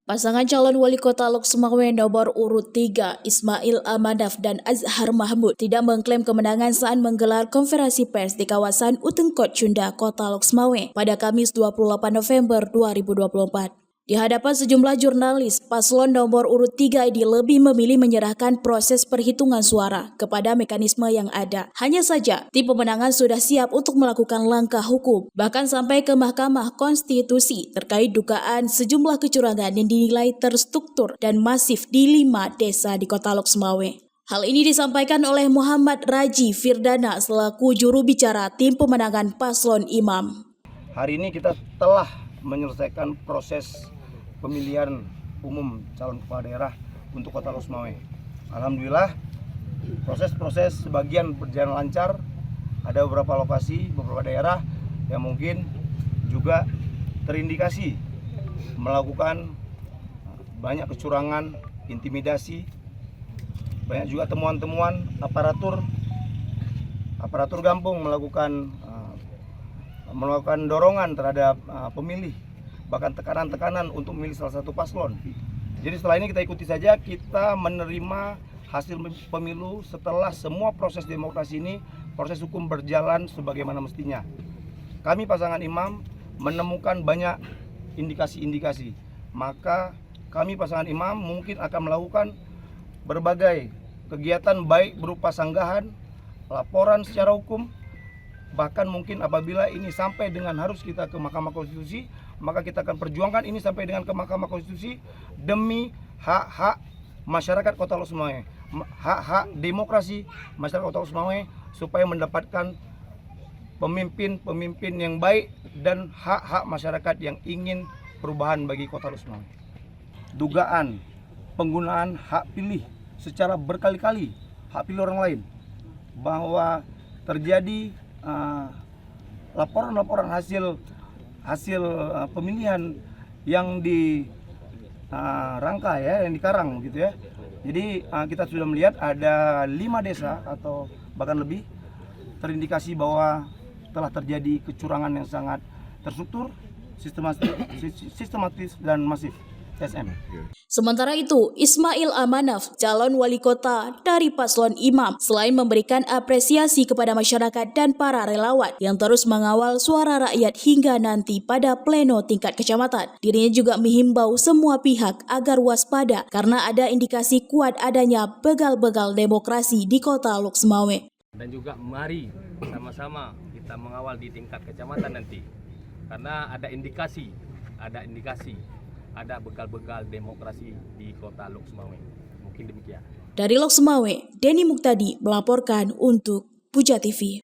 Pasangan calon wali kota Lok Sumawe nomor urut 3, Ismail Amanaf dan Azhar Mahmud tidak mengklaim kemenangan saat menggelar konferensi pers di kawasan Utengkot Cunda, Kota Lok Sumawe pada Kamis 28 November 2024. Di hadapan sejumlah jurnalis, paslon nomor urut 3 ini lebih memilih menyerahkan proses perhitungan suara kepada mekanisme yang ada. Hanya saja, tim pemenangan sudah siap untuk melakukan langkah hukum, bahkan sampai ke Mahkamah Konstitusi terkait dugaan sejumlah kecurangan yang dinilai terstruktur dan masif di 5 desa di Kota Lok Sumawe. Hal ini disampaikan oleh Muhammad Raji Firdana selaku juru bicara tim pemenangan paslon Imam. Hari ini kita telah menyelesaikan proses pemilihan umum calon kepala daerah untuk Kota Lok Sumawe. Alhamdulillah proses sebagian berjalan lancar. Ada beberapa lokasi, beberapa daerah yang mungkin juga terindikasi melakukan banyak kecurangan, intimidasi. Banyak juga temuan-temuan aparatur kampung melakukan dorongan terhadap pemilih, bahkan tekanan-tekanan untuk memilih salah satu paslon. Jadi setelah ini kita ikuti saja, kita menerima hasil pemilu setelah semua proses demokrasi ini, proses hukum berjalan sebagaimana mestinya. Kami pasangan Imam menemukan banyak indikasi-indikasi, maka kami pasangan Imam mungkin akan melakukan berbagai kegiatan baik berupa sanggahan, laporan secara hukum, bahkan mungkin apabila ini sampai dengan harus kita ke Mahkamah Konstitusi, maka kita akan perjuangkan ini sampai dengan ke Mahkamah Konstitusi demi hak-hak masyarakat Kota Lok Sumawe, hak-hak demokrasi masyarakat Kota Lok Sumawe, supaya mendapatkan pemimpin yang baik dan hak-hak masyarakat yang ingin perubahan bagi Kota Lok Sumawe. Dugaan penggunaan hak pilih secara berkali-kali, hak pilih orang lain, bahwa terjadi laporan hasil pemilihan yang dirangka yang dikarang gitu ya. Jadi kita sudah melihat ada 5 desa atau bahkan lebih terindikasi bahwa telah terjadi kecurangan yang sangat terstruktur, sistematis dan masif. TSM. Sementara itu, Ismail Amanaf, calon wali kota dari paslon Imam, selain memberikan apresiasi kepada masyarakat dan para relawan yang terus mengawal suara rakyat hingga nanti pada pleno tingkat kecamatan, dirinya juga menghimbau semua pihak agar waspada karena ada indikasi kuat adanya begal-begal demokrasi di Kota Lok Sumawe. Dan juga mari sama-sama kita mengawal di tingkat kecamatan nanti, karena ada indikasi ada begal-begal demokrasi di Kota Lok Sumawe. Mungkin demikian. Dari Lok Sumawe, Denny Muktadi melaporkan untuk Puja TV.